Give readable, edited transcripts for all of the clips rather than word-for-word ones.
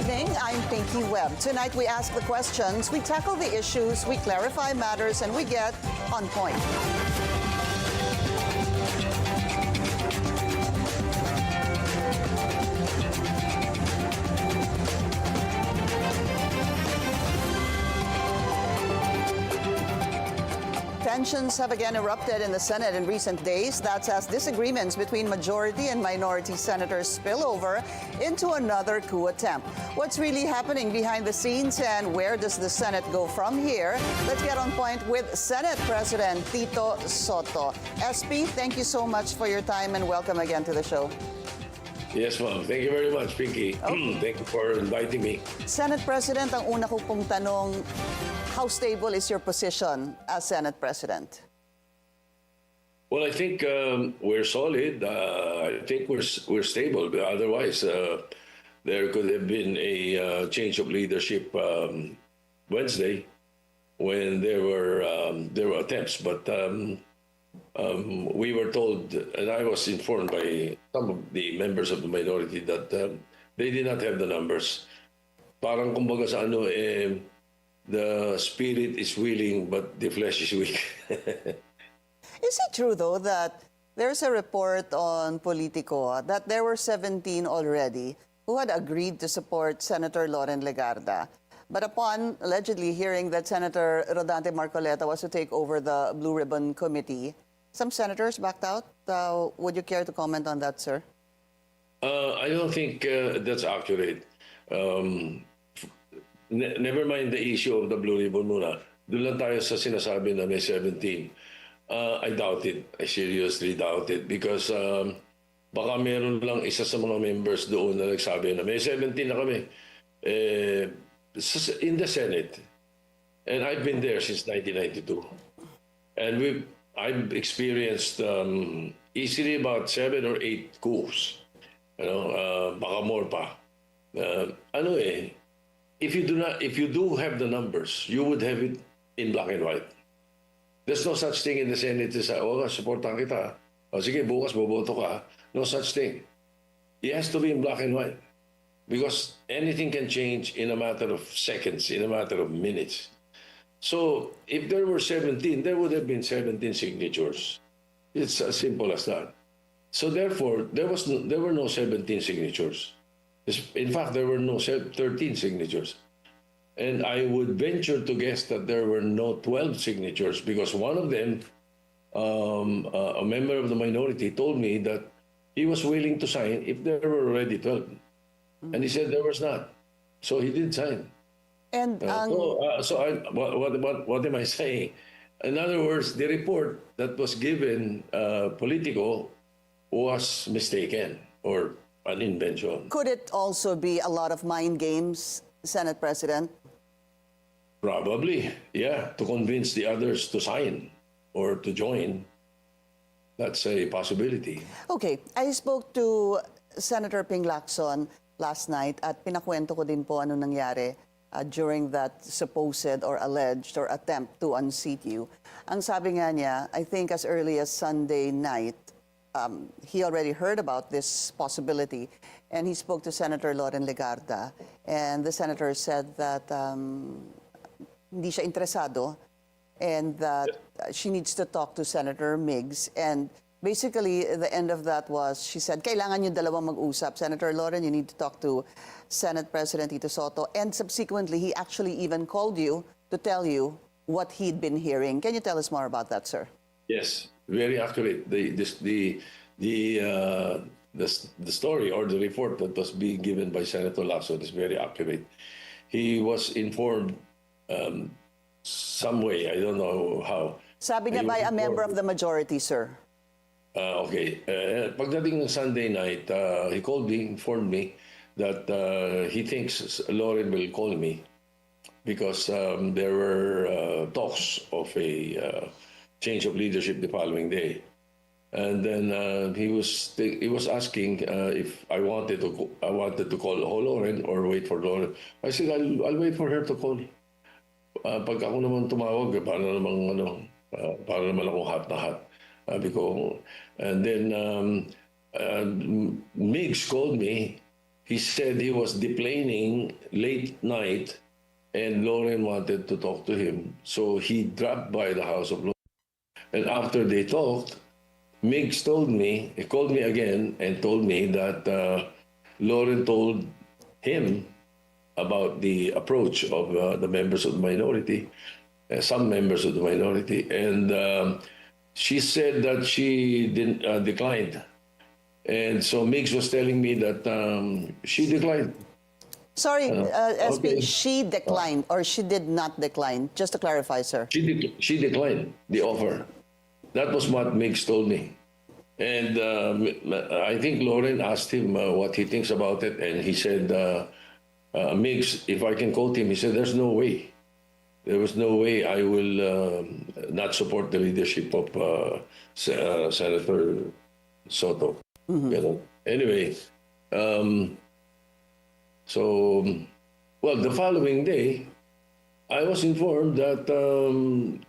evening. I'm Pinky Webb. Tonight we ask the questions, we tackle the issues, we clarify matters, and we get on point. Tensions have again erupted in the Senate in recent days. That's as disagreements between majority and minority senators spill over into another coup attempt. What's really happening behind the scenes and where does the Senate go from here? Let's get on point with Senate President Tito Sotto. SP, thank you so much for your time and welcome again to the show. Yes, ma'am. Thank you very much, Pinky. Okay. Thank you for inviting me. Senate President, ang una ko pong tanong, how stable is your position as Senate President? Well, I think we're solid. I think we're stable. But otherwise, there could have been a change of leadership Wednesday when there were attempts. But we were told, and I was informed by some of the members of the minority that they did not have the numbers. Parang kumbaga sa ano, the spirit is willing, but the flesh is weak. Is it true, though, that there's a report on Politico that there were 17 already who had agreed to support Senator Loren Legarda? But upon allegedly hearing that Senator Rodante Marcoleta was to take over the Blue Ribbon Committee, some senators backed out. Would you care to comment on that, sir? I don't think that's accurate. Never mind the issue of the Blue Ribbon muna. Doon lang tayo sa sinasabi na may 17. I doubt it. I seriously doubt it because baka meron lang isa sa mga members doon na nagsabi na may 17 na kami in the Senate. And I've been there since 1992. And I've experienced easily about 7 or 8 coups. Baka more pa. If you do have the numbers, you would have it in black and white. There's no such thing in the Senate to say, supportan kita. Sige, bukas boboto ka. No such thing. It has to be in black and white. Because anything can change in a matter of seconds, in a matter of minutes. So, if there were 17, there would have been 17 signatures. It's as simple as that. So therefore, there were no 17 signatures. In fact, there were no 13 signatures. And I would venture to guess that there were no 12 signatures because one of them, a member of the minority, told me that he was willing to sign if there were already 12. And he said there was not. So he did sign. And what am I saying? In other words, the report that was given Politico was mistaken or an invention. Could it also be a lot of mind games, Senate President? Probably, yeah, to convince the others to sign or to join. That's a possibility. Okay, I spoke to Senator Ping Lacson last night at pinakwento ko din po ano nangyari during that supposed or alleged or attempt to unseat you. Ang sabi nga niya, I think as early as Sunday night, he already heard about this possibility and he spoke to Senator Loren Legarda and the senator said that hindi siya interesado and that she needs to talk to Senator Miggs. And basically, the end of that was, she said, kailangan yung dalawang mag-usap. Senator Loren, you need to talk to Senate President Tito Sotto. And subsequently, he actually even called you to tell you what he'd been hearing. Can you tell us more about that, sir? Yes, very accurate. The story or the report that was being given by Senator Lacson is very accurate. He was informed some way, I don't know how. Sabi niya by a member of the majority, sir. Okay. Pagdating ng Sunday night, he called me, informed me that he thinks Loren will call me because there were talks of a change of leadership the following day. And then he was asking if I wanted to call Loren or wait for Loren. I said I'll wait for her to call. Pag ako naman tumawag, para naman akong hot na hot. And then Miggs called me he said he was deplaning late night and Lauren wanted to talk to him. So he dropped by the house of Lauren. And after they talked, Miggs told me, he called me again and told me that Lauren told him about the approach of the members of the minority, some members of the minority. And she said that she declined. And so Miggs was telling me that she declined. Sorry, SP, okay. she declined or she did not decline? Just to clarify, sir. She declined the offer. That was what Miggs told me. And I think Lauren asked him what he thinks about it. And he said, Miggs, if I can quote him, he said, there's no way. There was no way I will not support the leadership of Senator Sotto. Mm-hmm. You know? Anyway, so, well, the following day, I was informed that 2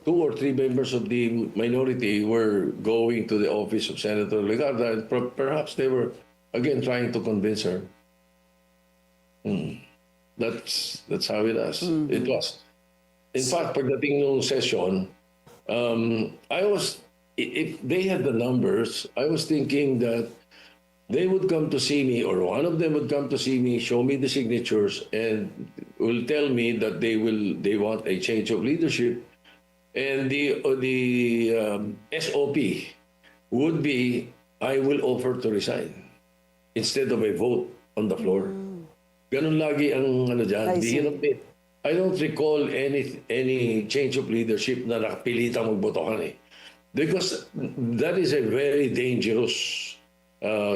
or 3 members of the minority were going to the office of Senator Legarda, and perhaps they were, again, trying to convince her. That's how it is. Mm-hmm. It was. In fact, pagdating nung session, if they had the numbers, I was thinking that they would come to see me, or one of them would come to see me, show me the signatures, and will tell me that they want a change of leadership, and the SOP would be, I will offer to resign instead of a vote on the floor. Ganun lagi ang ano dyan. I don't recall any change of leadership na nakapilitang magbotohan eh. Because that is a very dangerous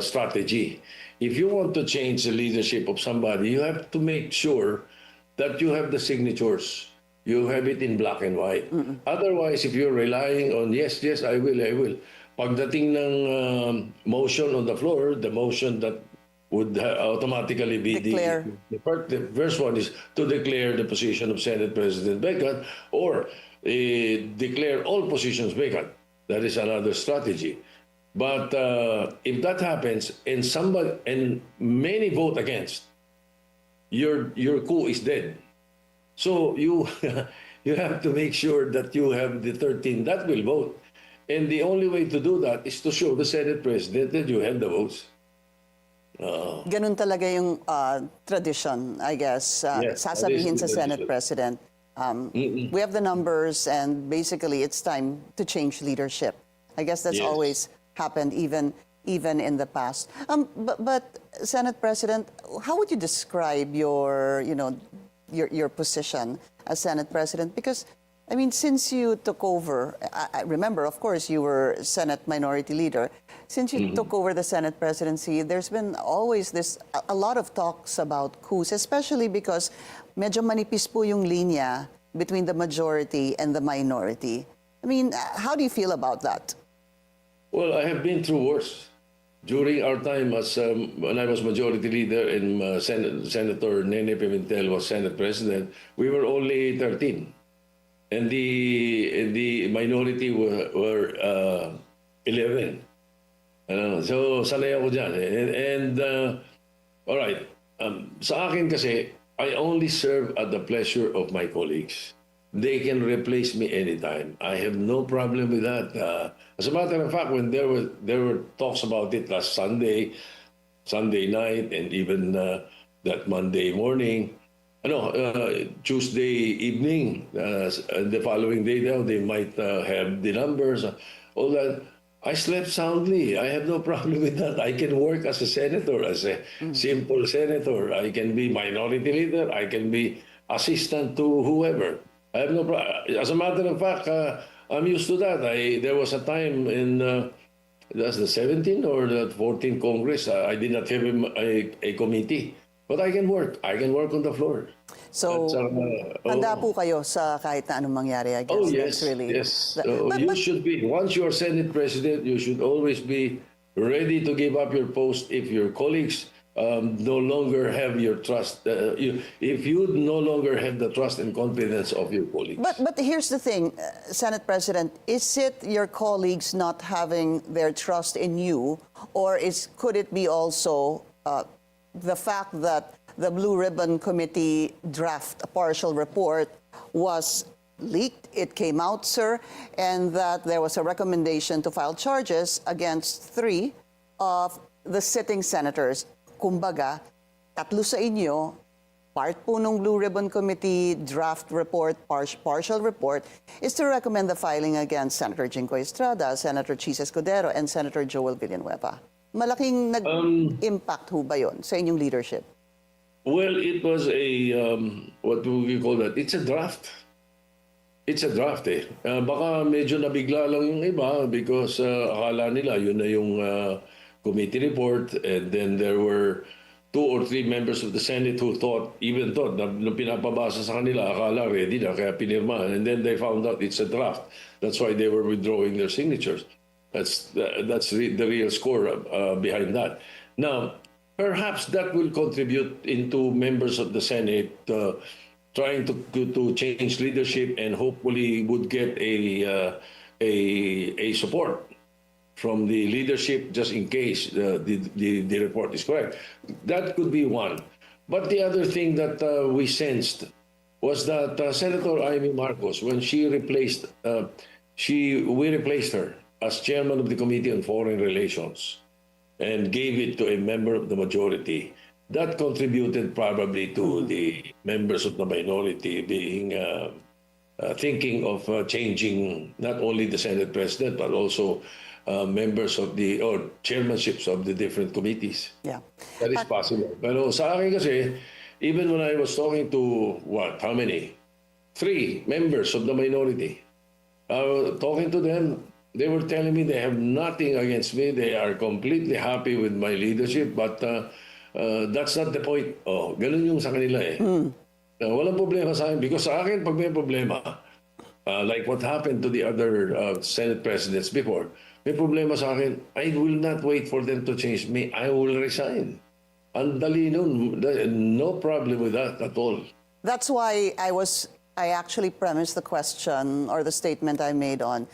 strategy. If you want to change the leadership of somebody, you have to make sure that you have the signatures. You have it in black and white. Mm-mm. Otherwise, if you're relying on, yes, I will. Pagdating ng motion on the floor, the motion that would automatically be the first one is to declare the position of Senate President vacant or declare all positions vacant. That is another strategy. But if that happens and many vote against, your coup is dead. So you you have to make sure that you have the 13 that will vote. And the only way to do that is to show the Senate President that you have the votes. Ganun talaga yung tradition, I guess. Yes, sasabihin sa Senate President, we have the numbers and basically it's time to change leadership. I guess that's always happened even in the past. But Senate President, how would you describe your position as Senate President? Because I mean, since you took over, I remember, of course, you were Senate Minority Leader. Since you took over the Senate presidency, there's been always a lot of talks about coups, especially because medyo manipis po yung linya between the majority and the minority. I mean, how do you feel about that? Well, I have been through worse. During our time as when I was Majority Leader and Senator Nene Pimentel was Senate President, we were only 13. And the minority were 11. So sanay ako dyan. And all right, sa akin kasi, I only serve at the pleasure of my colleagues. They can replace me anytime. I have no problem with that. As a matter of fact, when there were talks about it last Sunday night, and even that Monday morning, Tuesday evening, the following day now, they might have the numbers, all that. I slept soundly. I have no problem with that. I can work as a senator, as a simple senator. I can be minority leader. I can be assistant to whoever. I have no problem. As a matter of fact, I'm used to that. There was a time in that's the 17th or the 14th Congress. I did not have a committee. But I can work. I can work on the floor. So, handa po kayo sa kahit na anong mangyari, I guess. Oh, yes. Yes. So you should be. Once you are Senate President, you should always be ready to give up your post if your colleagues no longer have your trust. If you no longer have the trust and confidence of your colleagues. But here's the thing, Senate President, is it your colleagues not having their trust in you, or could it be also the fact that the Blue Ribbon Committee draft, a partial report, was leaked. It came out, sir, and that there was a recommendation to file charges against 3 of the sitting senators. Kumbaga, 3 sa inyo, part po ng Blue Ribbon Committee draft report, partial report, is to recommend the filing against Senator Jingo Estrada, Senator Chis Escudero, and Senator Joel Villanueva. Malaking nag-impact ho ba yun sa inyong leadership? Well, it was a, what do we call that? It's a draft. It's a draft eh. Baka medyo nabigla lang yung iba because akala nila yun na yung committee report, and then there were 2 or 3 members of the Senate who even thought, na nung pinapabasa sa kanila, akala ready na, kaya pinirmahan. And then they found out it's a draft. That's why they were withdrawing their signatures. That's the real score behind that. Now, perhaps that will contribute into members of the Senate trying to change leadership and hopefully would get a support from the leadership just in case the report is correct. That could be one. But the other thing that we sensed was that Senator Amy Marcos, when we replaced her as chairman of the Committee on Foreign Relations and gave it to a member of the majority, that contributed probably to the members of the minority being thinking of changing not only the Senate President but also members of or chairmanships of the different committees. Yeah. That is possible. Pero sa akin kasi, even when I was talking to, how many? 3 members of the minority. Talking to them, they were telling me they have nothing against me. They are completely happy with my leadership, but that's not the point. Oh, ganun yung sa kanila eh. Walang problema sa akin because sa akin, pag may problema, like what happened to the other Senate presidents before, may problema sa akin, I will not wait for them to change me. I will resign. Ang dali nun. No problem with that at all. That's why I actually premised the question or the statement I made on,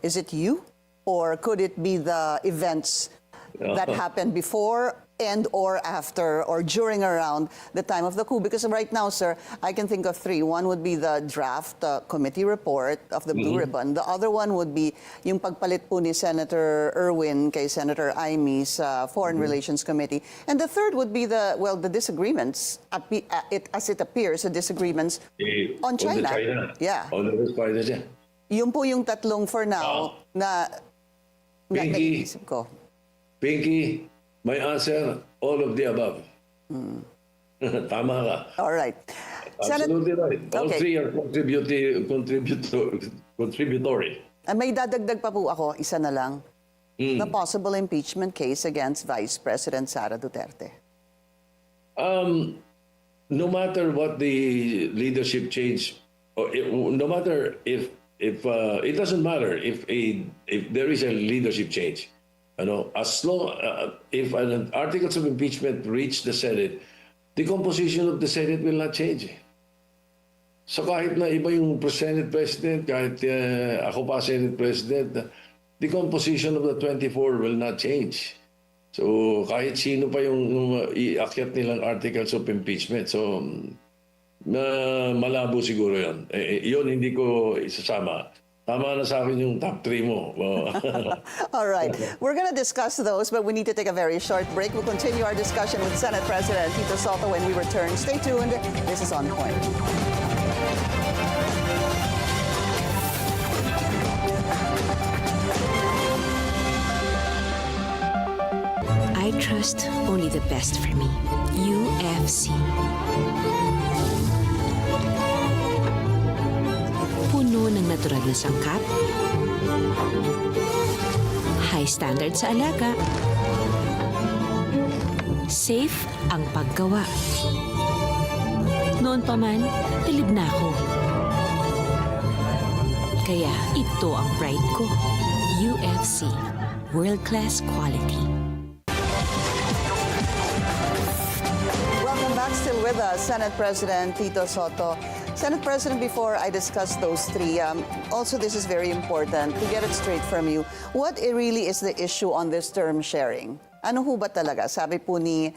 is it you? Or could it be the events that happened before and or after or during around the time of the coup? Because right now, sir, I can think of 3. One would be the draft committee report of the Blue Ribbon. The other one would be yung pagpalit po ni Senator Erwin kay Senator Imy's Foreign Relations Committee. And the third would be the disagreements, as it appears, the disagreements on China. Yeah. On the China, yeah. Yun po yung tatlong for now na naisip ko. Pinky, my answer, all of the above. Tama ka. All right. Absolutely right. All Okay. 3 are contributory. May dadagdag pa po ako, isa na lang. The possible impeachment case against Vice President Sara Duterte. No matter what the leadership change, or no matter if it doesn't matter if there is a leadership change. As long if an articles of impeachment reach the Senate, the composition of the Senate will not change. So kahit na iba yung Senate President, kahit ako pa Senate President, the composition of the 24 will not change. So kahit sino pa yung iakyat nilang articles of impeachment. So malabo siguro yun. Yun hindi ko isasama. Tama na sa akin yung top 3 mo. All right. We're going to discuss those, but we need to take a very short break. We'll continue our discussion with Senate President Tito Sotto when we return. Stay tuned. This is On Point. I trust only the best for me. UFC. Puno ng natural na sangkap, high standard sa alaga, safe ang paggawa. Noon pa man, bilib na ako. Kaya ito ang pride ko. UFC. World-class quality. Welcome back. Still with us, Senate President Tito Sotto. Senate President, before I discuss those 3, also this is very important to get it straight from you. What really is the issue on this term sharing? Ano ho ba talaga? Sabi po ni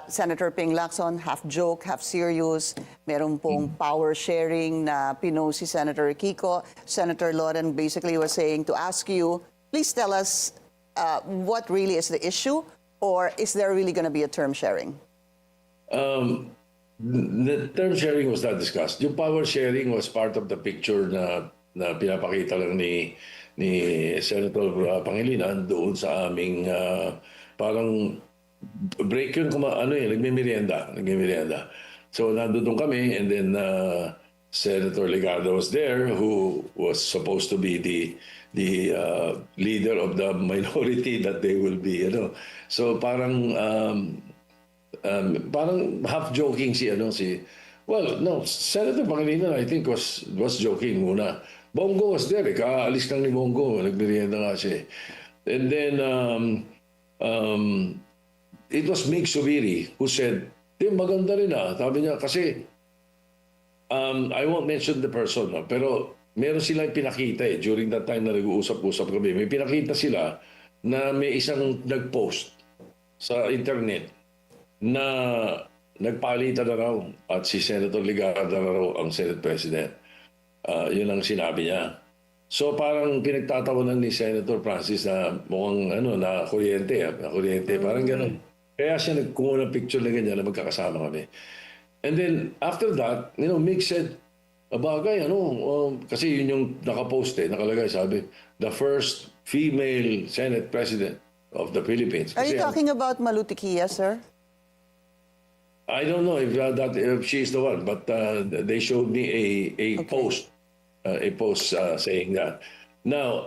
Senator Ping Lacson, half joke, half serious. Meron pong power sharing na pinost si Senator Kiko. Senator Loren basically was saying to ask you, please tell us what really is the issue, or is there really going to be a term sharing? The term sharing was not discussed. Yung power sharing was part of the picture na pinapakita lang ni Senator Pangilinan doon sa aming parang break yun, nagmimerienda. So nandun kami, and then Senator Legarda was there, who was supposed to be the leader of the minority that they will be, So parang half joking well, no, Senator Pangilinan I think was joking muna. Bongo was there, kaalis lang ni Bongo, nagmerienda nga siya. And then it was Mig Subiri who said, maganda rin sabi niya, kasi I won't mention the person, pero meron silang pinakita during that time na nag-uusap-usap kami. May pinakita sila na may isang nag-post sa internet na nagpalitan na raw at si Senator Legarda na raw ang Senate President. Yun ang sinabi niya. So parang pinagtatawanan ni Senator Francis na mukhang na kuryente, parang gano'n. Kaya siya nagkumuha ng picture na ganyan na magkakasama kami. And then after that, Mick said, bagay, kasi yun yung nakapost nakalagay, sabi, the first female Senate President of the Philippines. Are you talking about Malutikia, sir? I don't know if she's the one, but they showed me a post, saying that. Now,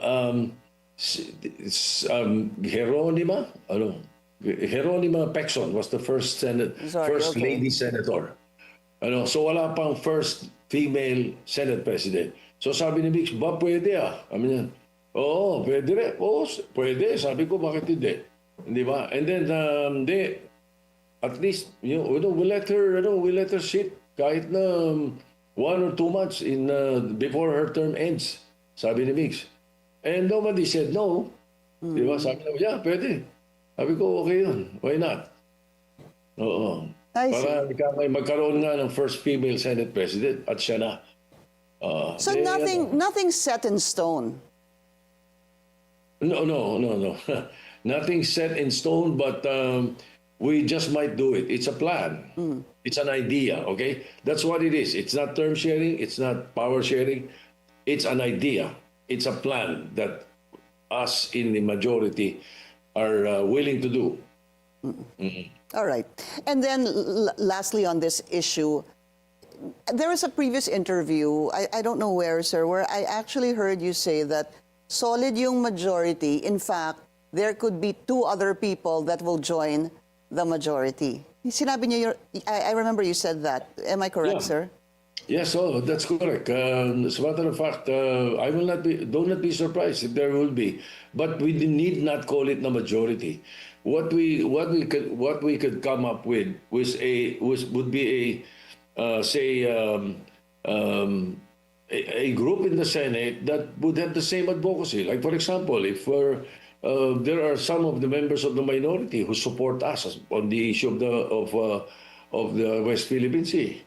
Geronima Pecson was the first lady senator. So wala pang first female Senate President. So sabi ni Mix, pwede Sabi niya, oo, pwede rin. Oo, pwede. Sabi ko, bakit hindi? Di ba? And then, at least, we let her sit kahit na 1 or 2 months before her term ends. Sabi ni Mix. And nobody said no. Di ba? Sabi niya, pwede. Sabi ko, okay yun. Why not? Oo. Para magkaroon nga ng first female Senate President at siya na. So nothing set in stone? No. Nothing set in stone, but we just might do it. It's a plan. It's an idea, okay? That's what it is. It's not term sharing. It's not power sharing. It's an idea. It's a plan that us in the majority are willing to do. All right. And then lastly on this issue, there was a previous interview, I don't know where, sir, where I actually heard you say that solid yung majority. In fact, there could be 2 other people that will join the majority. Sinabi niyo, I remember you said that. Am I correct, sir? Yes, that's correct. As a matter of fact, I will do not be surprised if there will be, but we need not call it the majority. What we could come up with would be a group in the Senate that would have the same advocacy. Like, for example, if there are some of the members of the minority who support us on the issue of the West Philippine Sea,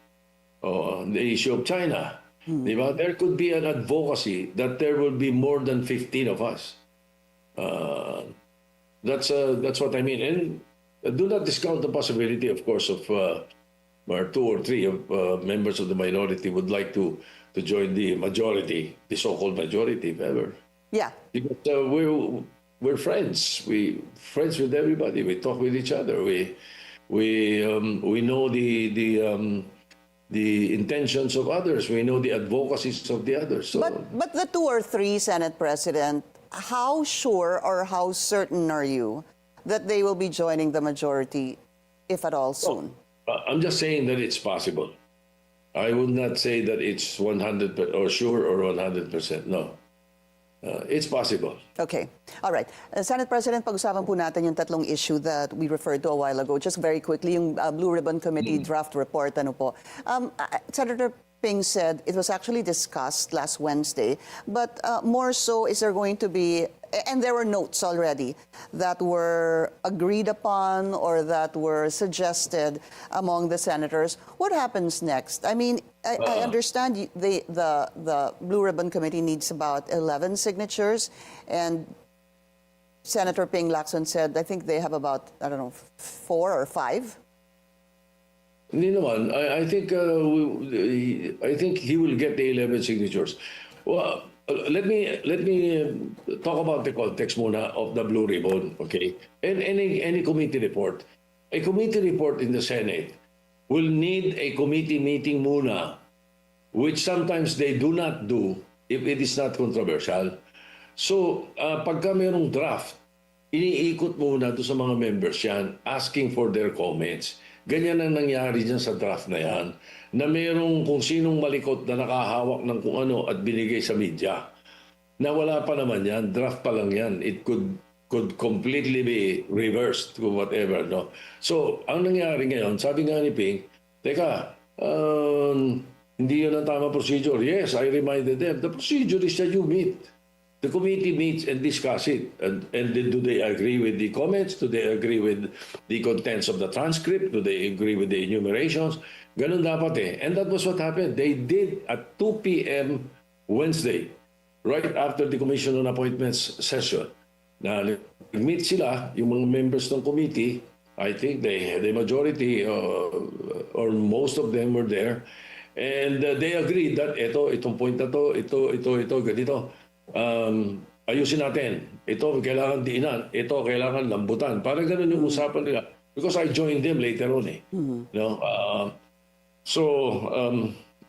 the issue of China, there could be an advocacy that there will be more than 15 of us. That's what I mean. And do not discount the possibility, of course, of 2 or 3 of members of the minority would like to join the majority, the so-called majority, if ever. Yeah. Because we're friends. We're friends with everybody. We talk with each other. We know the intentions of others. We know the advocacies of the others. So. But the 2 or 3, Senate President, how sure or how certain are you that they will be joining the majority, if at all, soon? I'm just saying that it's possible. I would not say that it's 100% or sure or 100%. No. It's possible. Okay. All right. Senate President, pag-usapan po natin yung tatlong issue that we referred to a while ago. Just very quickly, yung Blue Ribbon Committee draft report, ano po. Senator Ping said it was actually discussed last Wednesday, but more so is there going to be, and there were notes already that were agreed upon or that were suggested among the senators. What happens next? I mean, I understand the Blue Ribbon Committee needs about 11 signatures, and Senator Ping Lacson said, I think they have about, I don't know, 4 or 5. Hindi naman. I think he will get the 11 signatures. Well, let me talk about the context muna of the Blue Ribbon, okay? And any committee report. A committee report in the Senate will need a committee meeting muna, which sometimes they do not do if it is not controversial. So, pagka mayroong draft, iniikot muna to sa mga members yan, asking for their comments. Ganyan ang nangyari dyan sa draft na yan, na mayroong kung sinong malikot na nakahawak ng kung ano at binigay sa media. Na wala pa naman yan, draft pa lang yan. It could completely be reversed to whatever, no? So, ang nangyari ngayon, sabi nga ni Ping, teka, hindi yun ang tama procedure. Yes, I reminded them. The procedure is that you meet. The committee meets and discuss it. And do they agree with the comments? Do they agree with the contents of the transcript? Do they agree with the enumerations? Ganun dapat eh. And that was what happened. They did at 2 p.m. Wednesday, right after the Commission on Appointments session. Na meet sila, yung mga members ng committee, I think the majority or most of them were there. And they agreed that itong point na to, ito, ganito. Ayusin natin. Ito kailangan diinan. Ito kailangan lambutan. Parang ganun yung usapan nila. Because I joined them later on eh. No?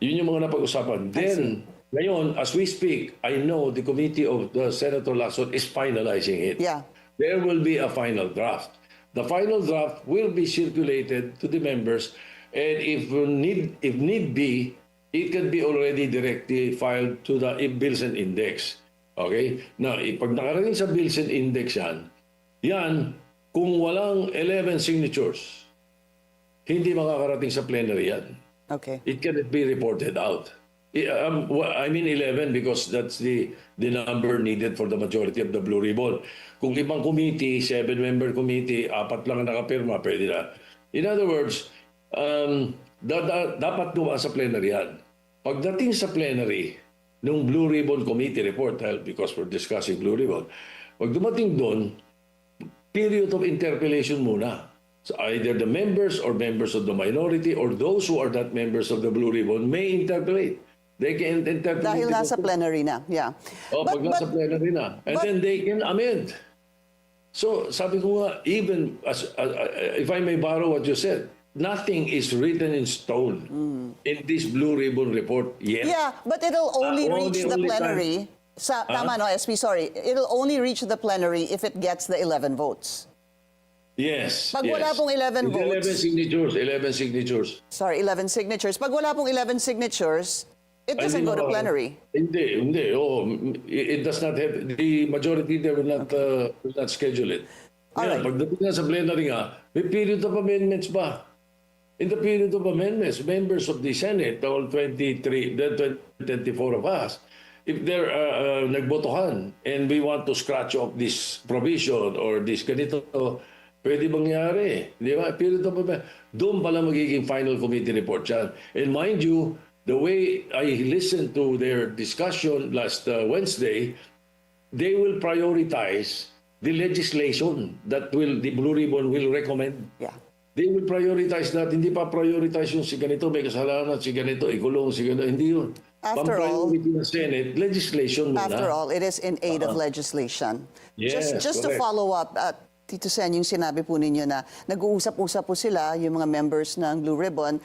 Yun yung mga napag-usapan. Then, ngayon, as we speak, I know the committee of the Senator Lacson is finalizing it. Yeah. There will be a final draft. The final draft will be circulated to the members, and if need be, it can be already directly filed to the Bills and Index. Okay? Now, pag nakarating sa Bills and Index yan, kung walang 11 signatures, hindi makakarating sa plenary yan. Okay. It cannot be reported out. I mean 11 because that's the number needed for the majority of the Blue Ribbon. Kung ibang committee, 7-member committee, 4 lang ang nakapirma, pwede na. In other words, dapat dumaan sa plenary yan. Pagdating sa plenary, nung Blue Ribbon Committee report, because we're discussing Blue Ribbon, pag dumating doon, period of interpellation muna. So either the members or members of the minority or those who are not members of the Blue Ribbon may interpellate. They can interpellate. Dahil nasa plenary na, yeah. Pag nasa plenary na. And then they can amend. So sabi ko nga, even, if I may borrow what you said, nothing is written in stone in this Blue Ribbon report yet. Yeah, but it'll only reach the plenary. Tama no, SP, sorry. It'll only reach the plenary if it gets the 11 votes. Yes. Pag wala pong 11 votes. 11 signatures. Sorry, 11 signatures. Pag wala pong 11 signatures, it doesn't go to plenary. Hindi. Oh, it does not have, the majority there will not schedule it. Yeah, Alright. pagdating na sa plenary nga, may period of amendments ba? In the period of amendments, members of the Senate, all 24 of us, if they're nagbotohan and we want to scratch off this provision or this ganito, pwede mangyari. Di ba? Period of amendments. Doon pala magiging final committee report yan. And mind you, the way I listened to their discussion last Wednesday, they will prioritize the legislation that the Blue Ribbon will recommend. Yeah. They will prioritize that. Hindi pa prioritize yung si ganito may kasalanan, si ganito ikulong, si ganito. Hindi yun. After all, ng Senate, legislation muna. After all, it is in aid of legislation. Yes, just to correct. follow up, Tito Sen, yung sinabi po ninyo na nag-uusap-usap po sila, yung mga members ng Blue Ribbon,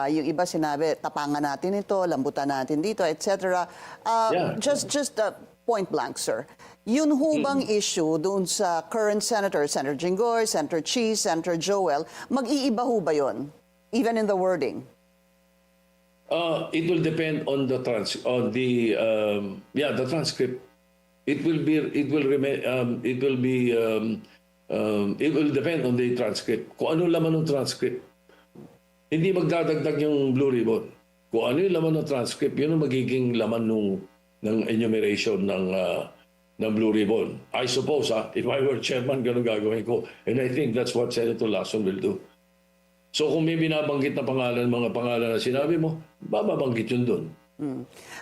yung iba sinabi, tapangan natin ito, lambutan natin dito, etc. Just point blank, sir. Yun ho bang issue doon sa current Senator Jinggoy, Senator Cheese, Senator Joel, mag-iiba ho ba yun? Even in the wording? It will depend on the transcript. It will depend on the transcript. Kung ano laman ng transcript. Hindi magdadagdag yung Blue Ribbon. Kung ano yung laman ng transcript, yun ang magiging laman ng enumeration ng Blue Ribbon. I suppose, if I were chairman, ganun gagawin ko. And I think that's what Senator Lacson will do. So kung may binabanggit na pangalan, mga pangalan na sinabi mo, babanggit yun doon.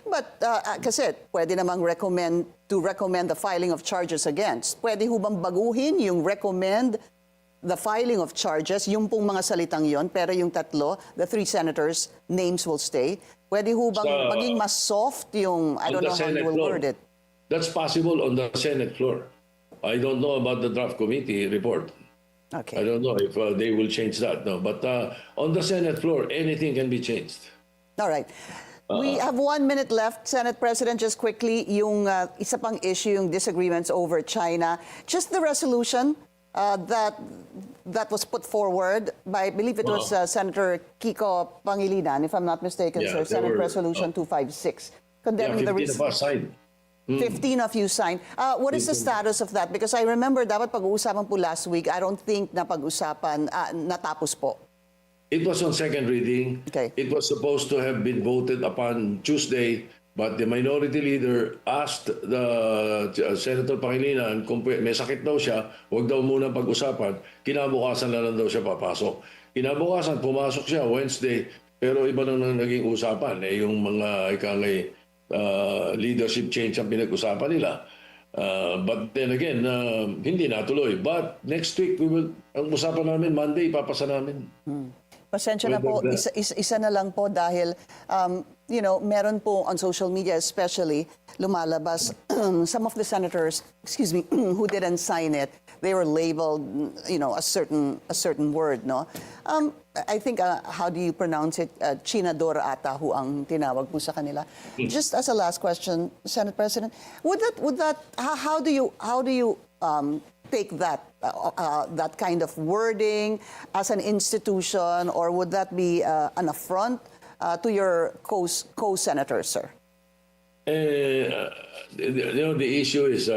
But kasi pwede namang recommend the filing of charges against. Pwede ho bang baguhin yung recommend the filing of charges, yung pong mga salitang yon, pero yung tatlo, the 3 senators, names will stay. Pwede ho bang maging mas soft yung, I don't know how you will word it. That's possible on the Senate floor. I don't know about the draft committee report. Okay. I don't know if they will change that. No, but on the Senate floor, anything can be changed. All right. We have 1 minute left. Senate President, just quickly, yung isa pang issue, yung disagreements over China. Just the resolution that was put forward by, I believe it was Senator Kiko Pangilinan, if I'm not mistaken, Yeah, sir. Senate Resolution 256, condemning the 15 of us signed. 15 of you signed. What is the status of that? Because I remember dapat pag-uusapan po last week. I don't think na pag-usapan, natapos po. It was on second reading. Okay. It was supposed to have been voted upon Tuesday, but the minority leader asked the Senator Pangilinan kung may sakit daw siya, huwag daw muna pag-usapan. Kinabukasan na lang daw siya papasok. Kinabukasan, pumasok siya Wednesday, pero iba nang naging usapan. Yung mga ikangay leadership change ang pinag-usapan nila. But then again, hindi natuloy. But next week, ang usapan namin, Monday, ipapasa namin. Pasensya na po, isa na lang po dahil, meron po on social media especially, lumalabas, some of the senators, who didn't sign it, they were labeled, a certain word, no? I think, how do you pronounce it? Chinador ata ho ang tinawag po sa kanila. Just as a last question, Senate President, how do you take that kind of wording as an institution, or would that be an affront to your co-senators, sir? The issue is,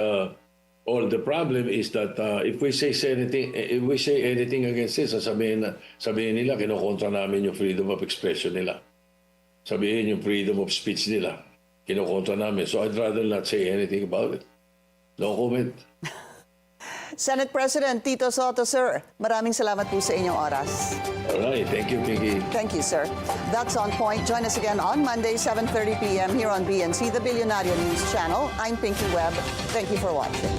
or the problem is that if we say anything against this, sabihin nila kinokontra namin yung freedom of expression nila. Sabihin yung freedom of speech nila, kinokontra namin. So I'd rather not say anything about it. No comment. Senate President Tito Sotto, sir, maraming salamat po sa inyong oras. All right. Thank you, Pinky. Thank you, sir. That's On Point. Join us again on Monday, 7:30 p.m. here on BNC, the Billionaire News Channel. I'm Pinky Webb. Thank you for watching.